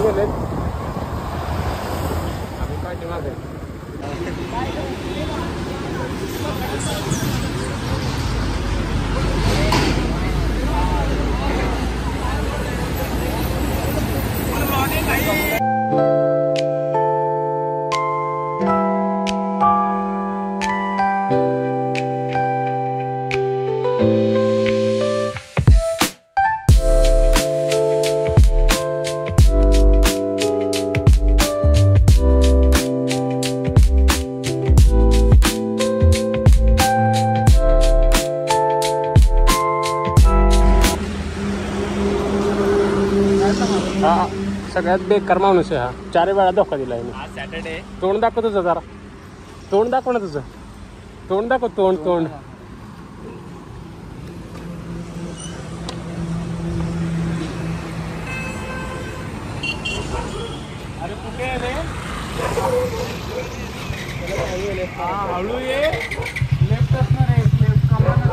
गेले आम्ही पाठीमागे हा सगळ्यात बेकार माणूस आहे हा. 4 वेळा धोका दिलाय मी. आज सॅटर्डे. तोंड दाखव तुझं जरा. तोंड दाखव ना तुझं. तोंड दाखव. तोंड तोंड अरे कुठे आहे रे? हळू ये. लेफ्ट असणार आहे. लेफ्ट कमाल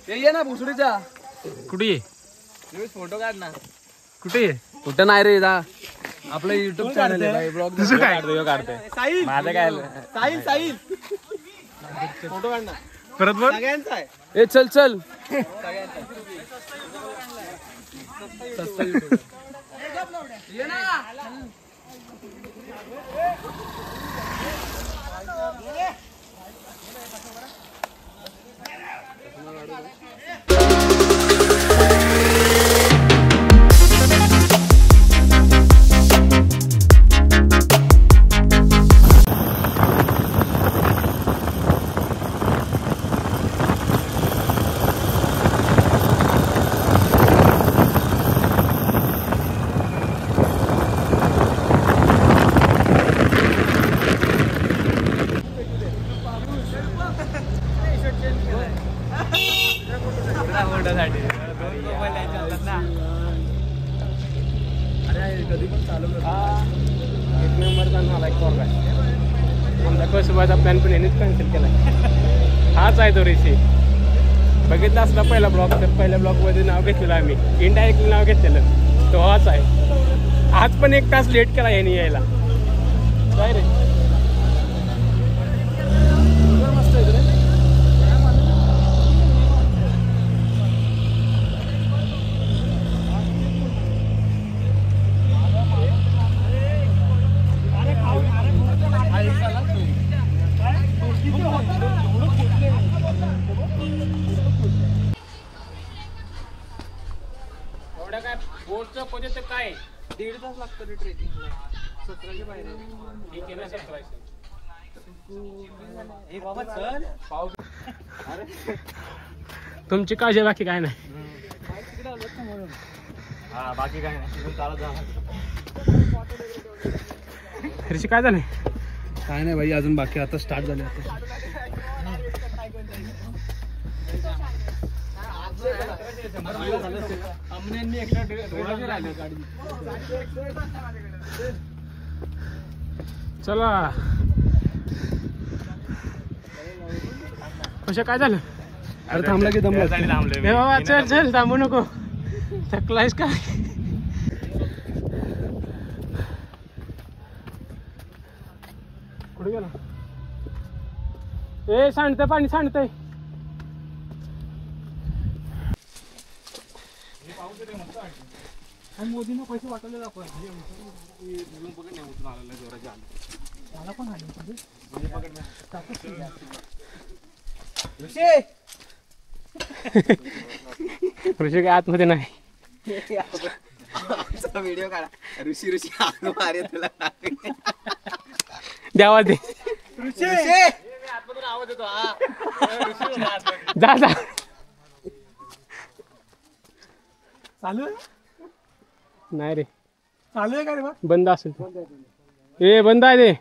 ये ना भुसडीचा कुठे फोटो काढ ना. कुठे कुठं नाही रे आपलं युट्यूब चॅनल आहे भाई ब्लॉग तुझं काय काढतोय माझं काय साहिल साहिल फोटो काढ ना परत बोल सगळ्यांचा आहे. ए चल चल ये ना अरे कधी पण चालू कर. एक नंबर झाला एक पोरगा. आमचा कसोबाचा प्लॅन पण यांनीच कॅन्सल केला. हाच आहे तो ऋषी. बघितला असला पहिला ब्लॉग तर पहिल्या ब्लॉगमध्ये नाव घेतलेलं आम्ही. इनडायरेक्टली नाव घेतलेलं तो हाच आहे. आज पण 1 तास लेट केला यांनी यायला. काय रे मस्त आहे रे. एवढं काय बोटचं पोते तर काय 1.5 तास लागतो रे ट्रेकिंगला. 17च्या बाहेर आहे. ठीक आहे ना सर. ए बाबा चल. पाव. तुमची काळजी बाकी काय नाही. हा बाकी काय नाही. चालत जा. ऋषी काय झालं? काय नाही भाई अजून बाकी आता स्टार्ट झाले. आता चला कशा काय झालं? अरे थांबला की दमला. ए बाबा चल चल थांबू नको. थकलायस का? कुठे गेला? ए सांडतंय पाणी सांडतंय. मोदींना पैसे वाटवले आपण. मला पण आले ऋषी काय आतमध्ये नाही. व्हिडिओ काढा. ऋषी ऋषी मारे तुला द्यावा दे. आवाज येतो. जा जा. चालू नाही रे चालू आहे का रे बा? बंद असेल. ए बंद आहे ते.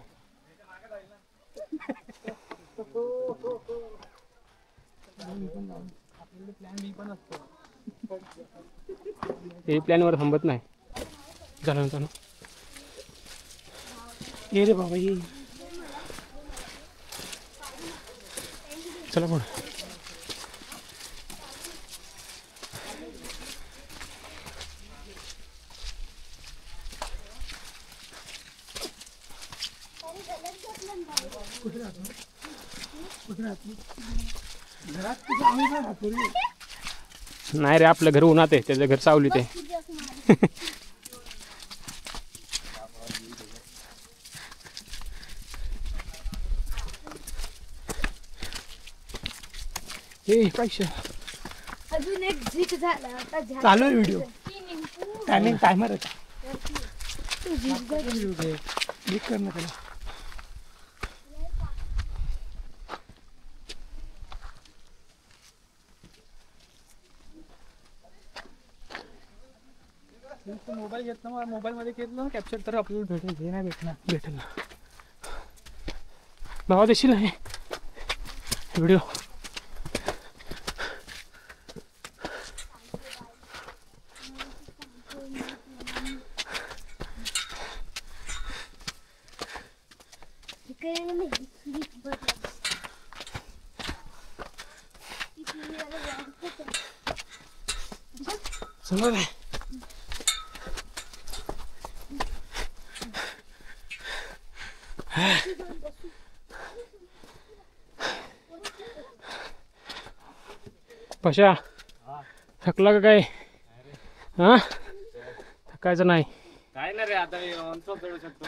हे प्लॅनवर थांबत नाही. झालं ना ये रे बाबा ये. चला पुढे. नाही रे आपलं घर उन्हात आहे. त्याचं घर सावलीत आहे. पैसे अजून एक झिक झाला. आता चालू आहे व्हिडिओ. टायमिंग टायमर आहे. क्लिक कर ना त्याला. मोबाईल घेतला मला मोबाईल मध्ये घेतलं कॅप्चर तर आपल्याला भेटेल. हे नाही भेटेल ना. भावा देशील आहे व्हिडिओ. समोर आहे. पशा थकला का काय? हा थकायचं नाही. काय नाही रे आता चढू शकतो.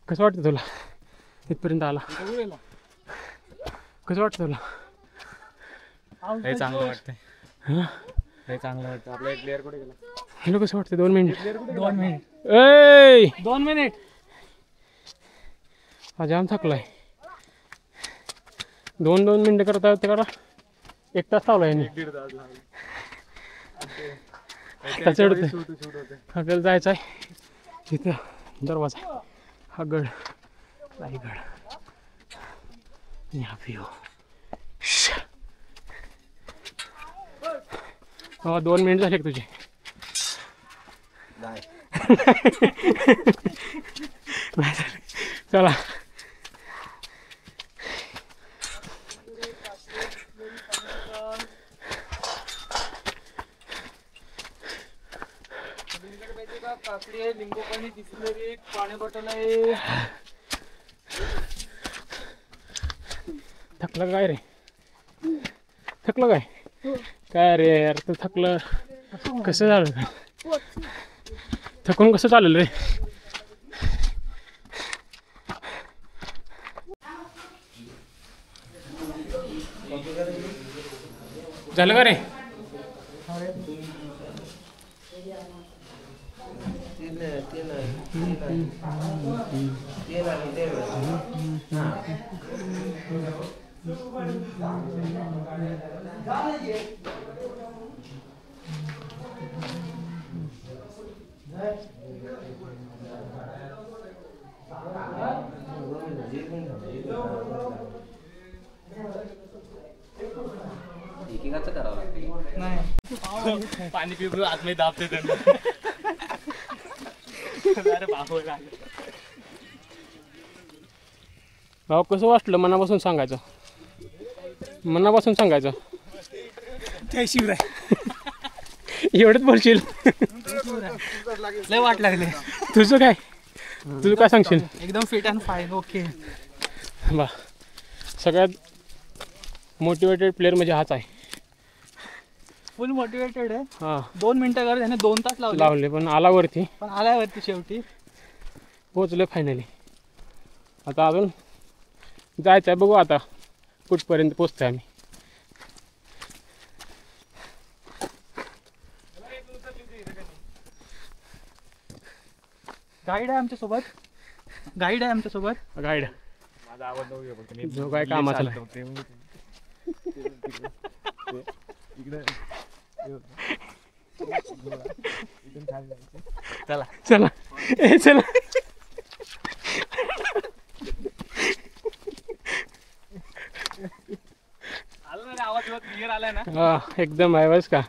कसं वाटतं तुला इथपर्यंत आला? कसं वाटतं तुला? हे चांगलं वाटतंय. हां हे चांगलं वाटतं. आपला एक प्लेअर कुठे गेला? हॅलो कसं वाटतं? 2 मिनिट. 2 मिनिट. ए 2 मिनिट. हा जाम थकलाय. 2 मिनिटं करता येते करा. 1 तास चालू आहे. 1.5 तास लागला. आता चढतोय. आपल्याला जायचं आहे इथं दरवाजा. हा गड रायगड. यहाँ व्ह्यू. 2 मिनिट झाले तुझे. चला काकडी आहे, लिंबू पाणी, बिस्लरी, पाणी बॉटल आहे. थकलं काय रे? थकलं काय? काय रे यार तू थकलं कसं झालं? थकून कसं चालेल रे? झालं का रे? एकेकाचं करावं लागतं. नाही पाणी पिऊ आतमध्ये दाबते त्यांना. अरे भाऊ कसं वाटलं मनापासून सांगायचं? मनापासून सांगायचं. जय शिवराय. एवढंच बोलशील? लय वाट लागले. तुझं काय? तुझं काय सांगशील? एकदम फिट अँड फाईन. ओके बा सगळ्यात मोटिवेटेड प्लेअर म्हणजे हाच आहे. फुल मोटिवेटेड आहे. हां 2 मिनिटं कर त्याने 2 तास लावले पण आला वरती. पण आल्यावरती शेवटी पोचले फायनली. आता अजून जायचं आहे बघू आता कुठपर्यंत पोचतोय आम्ही. गाईड आहे आमच्यासोबत. गाईड आहे आमच्यासोबत. गाईड माझा आवाज नव्हता जो काय कामाचा नाही. चला चला ए चला. आवाज क्लिअर आलाय ना. हा एकदम आहे बस का.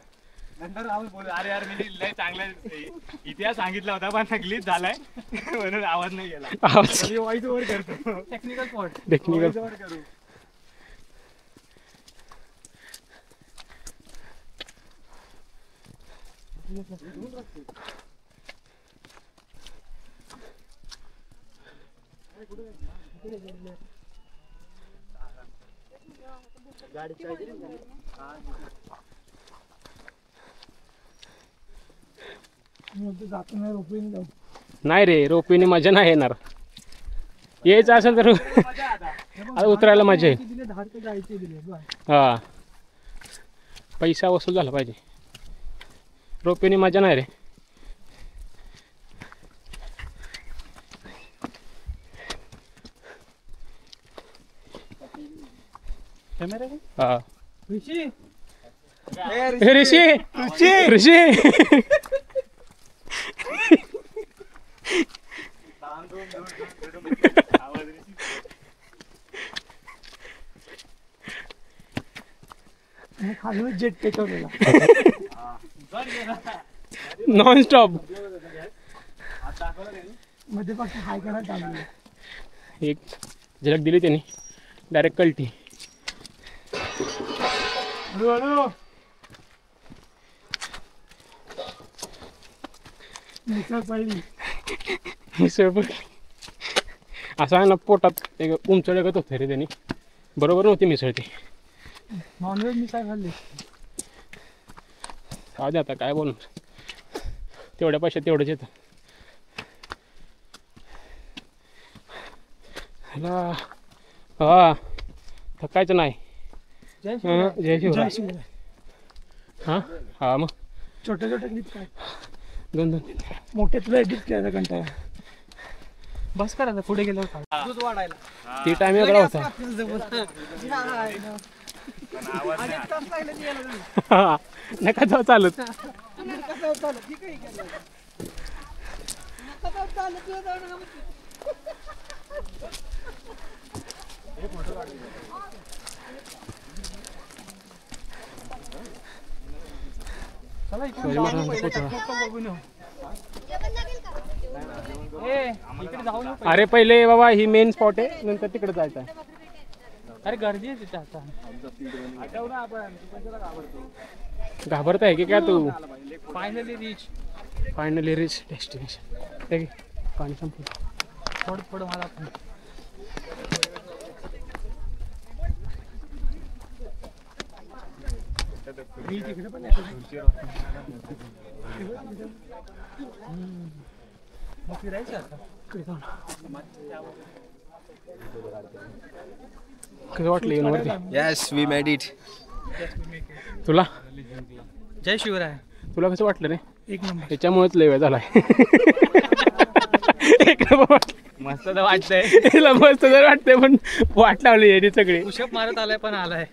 नंतर आवाज बोल अरे यार मी लय चांगला इतिहास सांगितला होता पण ग्लिच झालाय म्हणून आवाज नाही गेला. आवाज व्हॉइस ओव्हर करतो. Technical fault. टेक्निकल करू. नाही रे रोपीने मजा नाही येणार. यायचं असेल तर आता उतरायला मजा येईल. हा पैसा वसूल झाला पाहिजे. रोपीने मजा नाही रे. हा ऋषी ऋषी ऋषी खाली जेट टेकवलेला नॉन स्टॉप. मध्ये फक्त हाय करायला चालू. एक झलक दिली त्यांनी डायरेक्ट कल्टी. मिसळ पडली. मिसळ पडली. असं आहे ना पोटात एक उंचळगत होतं रे त्यांनी. बरोबर नव्हती मिसळ ती. नॉनव्हेज मिसळ खाल्ली. जाऊ दे आता काय बोलणार. तेवढ्या पैशात तेवढंच येतं. ह्याला हा थकायचं नाही. जय जय शिवराय. शिवराय. हां हां मग छोटे छोटे क्लिप काय 2-2 मोठे तुला एडिट करायचा कंटाळा. बस करायचं पुढे गेल्यावर दूध वाढायला. ती टाइम वेगळा होता. हा नका जाऊ चालत. चला इकडे जाऊन पहिले बघून येऊ. इकडे जाऊ नको. अरे पहिले बाबा ही मेन स्पॉट आहे, नंतर तिकडे जायचं आहे. अरे गर्दी आहे तिथे आता. घाबरत आहे की काय तू? Finally reach. Finally reach destination. पाणी संपलं. थोडं मला पण. फिरायचं आता. कसं वाटलं येऊन वरती? Yes, we made it. तुला जय शिवराय. तुला कसं वाटलं रे? एक नंबर. त्याच्यामुळेच लय वेळ झालाय. एक नंबर वाटलं. मस्त तर वाटतंय. तिला मस्त जर वाटतंय, पण वाट लावली याने सगळे. पुशअप मारत आलाय पण आलाय.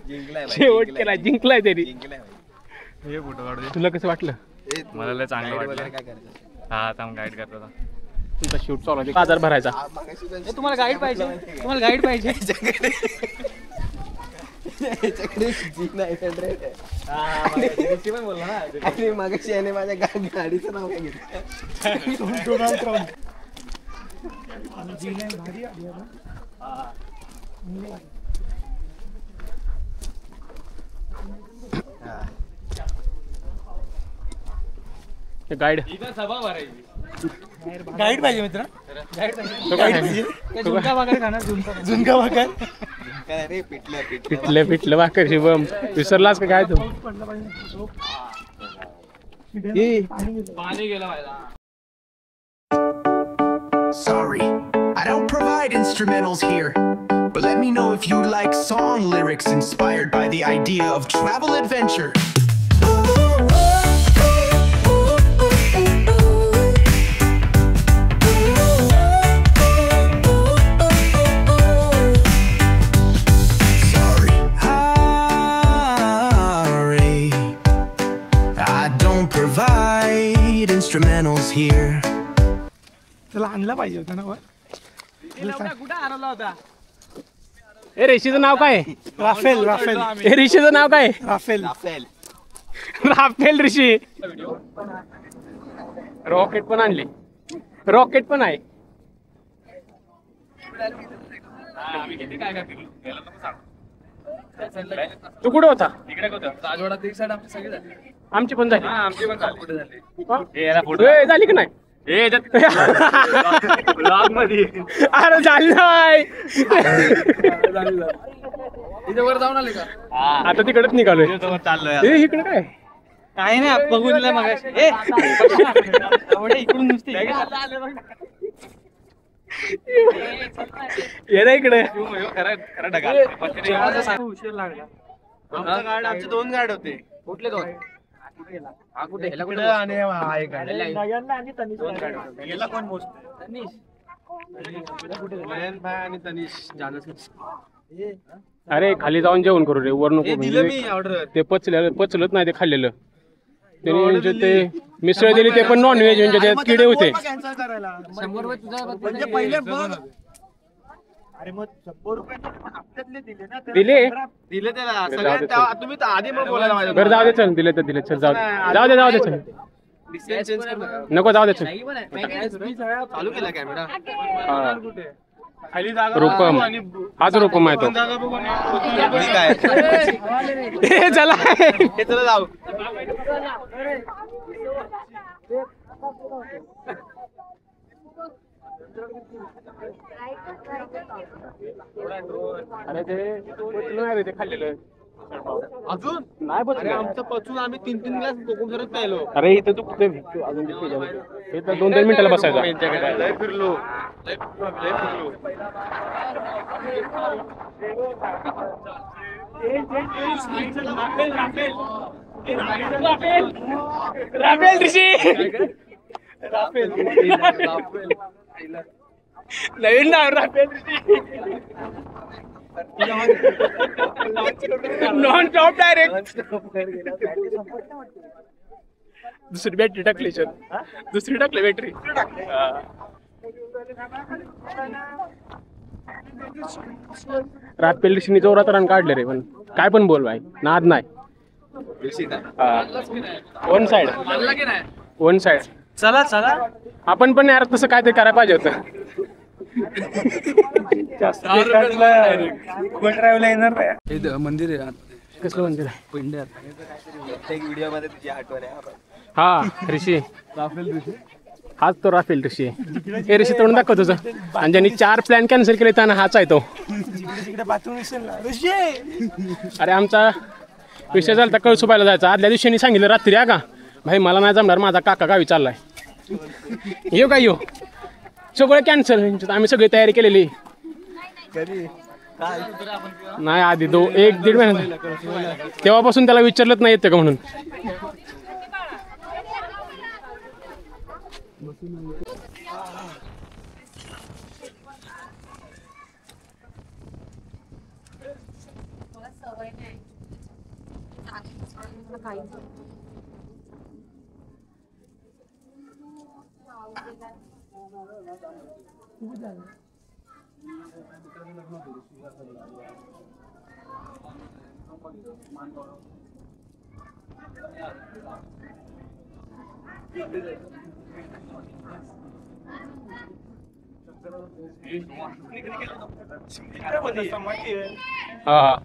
जिंकलाय भाई, शेवट जिंकलाय. केला, जिंकलाय तरी. जिंकलाय भाई. हे फोटो काढू दे. तुला कसं वाटलं? ए, मला लय चांगलं guide वाटलं. वगैरे काय करायचं? हा थांब गाईड करतो आता. तुमचा शूट चालू आहे, बाजार भरायचा. मागाशी पण ए, तुम्हाला गाईड पाहिजे? तुम्हाला गाईड पाहिजे? याच्याकडे G900 आहे. पण बोलला ना. आणि मागाशी याने माझ्या गाडीचं नाव काय घेतलं? Donald Trump. G9 भारी आली आहे ना. गाईड इथं सभा भरायची. गाईड पाहिजे मित्र. तो काय आहे? झुणका भाकर खाणार. झुणका भाकर काय रे? पिटलं पिठलं भाकर शिवम. विसरलास का काय तू? पाणी गेलं व्हायला. Sorry, I don't provide instrumentals here. But let me know if you like song lyrics inspired by the idea of travel adventure. Sorry, I don't provide instrumentals here. त्याला आणला पाहिजे होता ना. कुठं हरवला होता? ए ऋषीचं नाव काय आहे? राफेल. राफेल. ए ऋषीचं नाव काय आहे? राफेल. राफेल ऋषी. रॉकेट पण आणली. रॉकेट पण आहे. आम्ही किती काय काय फिरलो. गेलो नको सांग. तू कुठं होता? इकडे होतं राजवाडा एक साईड आमची सगळी झाली. आमची पण झाली. हा आमची पण झाली. कुठे झाली? हा? हे याला फोटो ए, झाली की नाही? ब्लॉग मध्ये. अरे झाली नाही. इथे वर जाऊन आले का? आता तिकडेच निघालोय. चाललोय. ए इकडे काय? काय नाही बघून मग इकडून नुसते. ये ना इकडे. खरं ढगाल. उशीर लागला. आमचे 2 गाड होते. कुठले दोन? आणि हा एक गाड. गेला कोण मोस्ट? मयंक भाई आणि तनिष जानस. अरे खाली जाऊन जेवण करू रे, वर नको. दिलं म्हणजे मी ऑर्डर. ते पचलत नाही ते खाल्लेलं. त्याने म्हणजे ते मिसळ दिली, ते पण नॉनव्हेज, म्हणजे त्यात किडे होते. 100 रुपये तुझा म्हणजे पहिले बघ. अरे मग 100 रुपये हप्त्यातले दिले ना. दिले त्याला जाऊ दे, सगळ्यात. चल. तुम्ही तर आधी मग बोलायला पाहिजे. बरं जाऊ दे, चल दिले तर दिले, चल जाऊ दे चल. डिसेंट चेंज कर नका. नको जाऊ दे चल. चालू केला कॅमेरा. हा. खाली जागा रूपम. हाच रूपम आहे तो. जागा बघू आणि काय ए, चला. हे चला जाऊ. अरे ते पचलं नाही रे ते खाल्लेलं. अजून नाही अरे पचलं. आमचं पचून आम्ही 3 ग्लास कोकम सरच प्यायलो. अरे इथं तू कुठे अजून ते पेजामध्ये. हे तर 2-2 मिनिटाला बसायचा. लय फिरलो. लय फिरलो. राफेल ऋषी. नवीन नाव Rafael Rishi. Non stop direct. दुसरी बॅटरी टाकली, चल दुसरी टाकली बॅटरी. राफेल ऋषीने जोरात रन काढले रे, पण काय पण बोल भाई, नाद नाही. One side one side. चला चला. आपण पण यार तसं काय ते करायला पाहिजे होतं. येणार नाही. मंदिर आहे कसलं मंदिर आहे? पिंड्यात. प्रत्येक व्हिडिओ मध्ये तुझी आठवण आहे. हा ऋषी, राफेल ऋषी. हाच तो राफेल ऋषी. हे ऋषी तोंड दाखव तुझं. आणि ज्यांनी 4 प्लॅन कॅन्सल केले त्यांना हाच आहे तो. तिकडे बाथरूम दिसेल ना ऋषी. अरे आमचा विषय झाला कळसुबाईला जायचा. आदल्या दिवशी सांगितलं रात्री का भाई मला नाही जमणार, माझा काका गावी चाललाय. येऊ का येऊ, सगळं कॅन्सल. आम्ही सगळी तयारी केलेली. नाही आधी 1-1.5 महिना तेव्हापासून त्याला विचारलंच नाही येतं का म्हणून. हा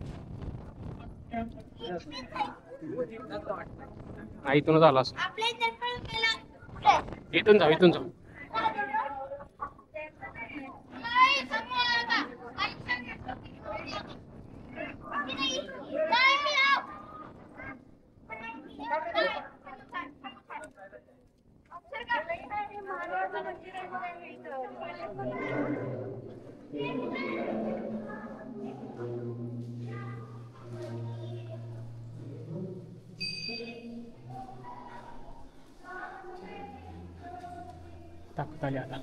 इथूनच आला असं. इथून जाऊ, इथून जाऊ. ताकद आली आता.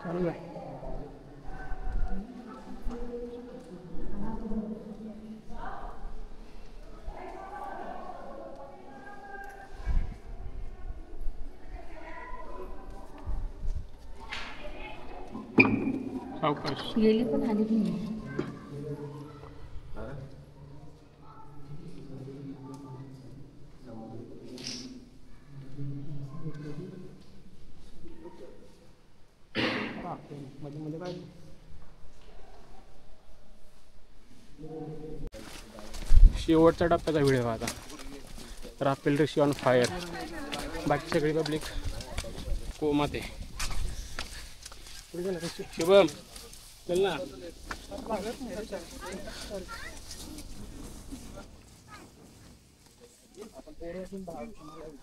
चालू आहे. सावकाश गेली पण आली नाही. शेवटचा टप्प्याचा व्हिडिओ आता. Rafale Rishi on fire. बाकी सगळी पब्लिक कोमात आहे. शुभम चल ना.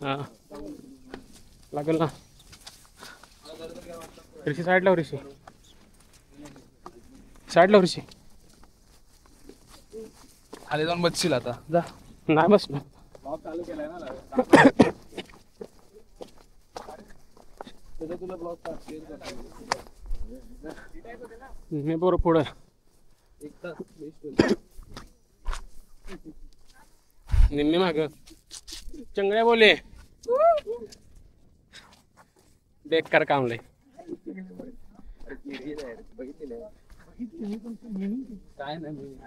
हा लागेल ना. ऋषी साईड लाव, ऋषी साईड लाव. ऋषी खाली जाऊन बसशील आता. जा. नाही बस ना. मी बरोबर पुढं निम्मे माग चंगड्या बोले बेकार कामले.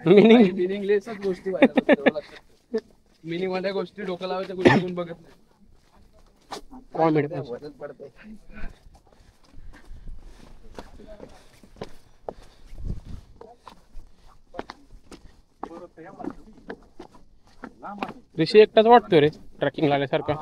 मिनिंगलेसच गोष्टी मिनिंग वाल्या गोष्टी डोकं लावायच्या गोष्टी कोण बघत नाही. ऋषी एकटाच वाटतोय रे ट्रॅकिंग लागल्यासारखा.